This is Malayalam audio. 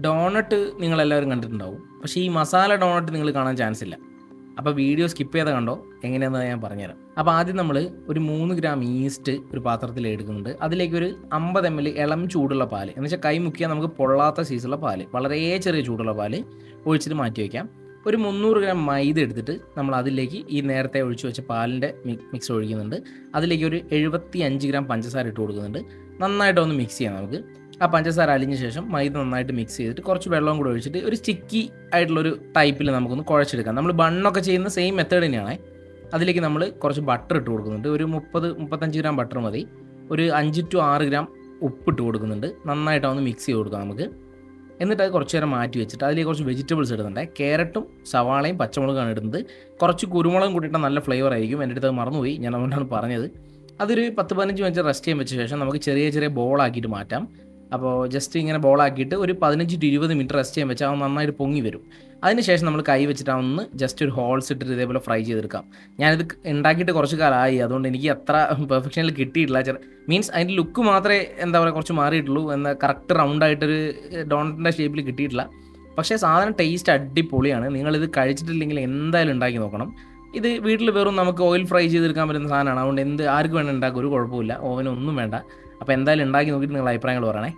ഡോണട്ട് നിങ്ങളെല്ലാവരും കണ്ടിട്ടുണ്ടാവും. പക്ഷേ ഈ മസാല ഡോണട്ട് നിങ്ങൾ കാണാൻ ചാൻസ് ഇല്ല. അപ്പോൾ വീഡിയോ സ്കിപ്പ് ചെയ്താൽ കണ്ടോ, എങ്ങനെയാണെന്ന് ഞാൻ പറഞ്ഞുതരാം. അപ്പോൾ ആദ്യം നമ്മൾ ഒരു 3 ഗ്രാം ഈസ്റ്റ് ഒരു പാത്രത്തിൽ എടുക്കുന്നുണ്ട്. അതിലേക്ക് ഒരു 50 ml ഇളം ചൂടുള്ള പാല്, എന്ന് വെച്ചാൽ കൈ മുക്കിയാൽ നമുക്ക് പൊള്ളാത്ത സൈസുള്ള പാല്, വളരെ ചെറിയ ചൂടുള്ള പാല് ഒഴിച്ചിട്ട് മാറ്റി വയ്ക്കാം. ഒരു 300 ഗ്രാം മൈദ എടുത്തിട്ട് നമ്മൾ അതിലേക്ക് ഈ നേരത്തെ ഒഴിച്ചു വെച്ച പാലിൻ്റെ മിക്സ് ഒഴിക്കുന്നുണ്ട്. അതിലേക്ക് ഒരു 75 ഗ്രാം പഞ്ചസാര ഇട്ട് കൊടുക്കുന്നുണ്ട്. നന്നായിട്ടൊന്ന് മിക്സ് ചെയ്യാം നമുക്ക്. ആ പഞ്ചസാര അലിഞ്ഞ ശേഷം മൈദ നന്നായിട്ട് മിക്സ് ചെയ്തിട്ട് കുറച്ച് വെള്ളം കൂടെ ഒഴിച്ചിട്ട് ഒരു സ്റ്റിക്കി ആയിട്ടുള്ളൊരു ടൈപ്പിൽ നമുക്കൊന്ന് കുഴച്ചെടുക്കാം. നമ്മൾ ബണ്ണൊക്കെ ചെയ്യുന്ന സെയിം മെത്തേഡ് തന്നെയാണ്. അതിലേക്ക് നമ്മൾ കുറച്ച് ബട്ടർ ഇട്ട് കൊടുക്കുന്നുണ്ട്. ഒരു 30-35 ഗ്രാം ബട്ടർ മതി. ഒരു 5 to 6 ഗ്രാം ഉപ്പിട്ട് കൊടുക്കുന്നുണ്ട്. നന്നായിട്ടൊന്ന് മിക്സ് ചെയ്ത് കൊടുക്കാം നമുക്ക്. എന്നിട്ട് അത് കുറച്ച് നേരം മാറ്റി വെച്ചിട്ട് അതിലേക്ക് കുറച്ച് വെജിറ്റബിൾസ് ഇടുന്നുണ്ട്. ക്യാരറ്റും സവാളയും പച്ചമുളകാണ് ഇടുന്നത്. കുറച്ച് കുരുമുളകും കൂട്ടിയിട്ട് നല്ല ഫ്ലേവർ ആയിരിക്കും. എൻ്റെ അടുത്ത് മറന്നുപോയി, ഞാൻ അതുകൊണ്ടാണ് പറഞ്ഞത്. അതൊരു 10-15 മിനിറ്റ് റെസ്റ്റ് ചെയ്യാൻ വെച്ച ശേഷം നമുക്ക് ചെറിയ ബോളാക്കിയിട്ട് മാറ്റാം. അപ്പോൾ ജസ്റ്റ് ഇങ്ങനെ ബോളാക്കിയിട്ട് ഒരു 15 to 20 മിനിറ്റ് റെസ്റ്റ് ചെയ്യാൻ വെച്ചാൽ അത് നന്നായിട്ട് പൊങ്ങി വരും. അതിനുശേഷം നമ്മൾ കൈ വെച്ചിട്ട് ഒന്ന് ജസ്റ്റ് ഒരു ഹോൾസ് ഇട്ടിട്ട് ഇതേപോലെ ഫ്രൈ ചെയ്തെടുക്കാം. ഞാനിത് ഉണ്ടാക്കിയിട്ട് കുറച്ച് കാലമായി, അതുകൊണ്ട് എനിക്ക് അത്ര പെർഫെക്ഷനിൽ കിട്ടിയിട്ടില്ല. മീൻസ് അതിൻ്റെ ലുക്ക് മാത്രമേ കുറച്ച് മാറിയിട്ടുള്ളൂ. എന്നാൽ കറക്റ്റ് റൗണ്ടായിട്ടൊരു ഡോണറ്റിൻ്റെ ഷേപ്പിൽ കിട്ടിയിട്ടില്ല. പക്ഷേ സാധനം ടേസ്റ്റ് അടിപൊളിയാണ്. നിങ്ങളിത് കഴിച്ചിട്ടില്ലെങ്കിൽ എന്തായാലും ഉണ്ടാക്കി നോക്കണം. ഇത് വീട്ടിൽ വെറും നമുക്ക് ഓയിൽ ഫ്രൈ ചെയ്തെടുക്കാൻ പറ്റുന്ന സാധനമാണ്. അതുകൊണ്ട് ആർക്ക് വേണം ഉണ്ടാക്കും, ഒരു കുഴപ്പമില്ല. ഓവനൊന്നും വേണ്ട. അപ്പോൾ എന്തായാലും ഉണ്ടാക്കി നോക്കിയിട്ട് നിങ്ങൾ അഭിപ്രായങ്ങൾ പറയണേ.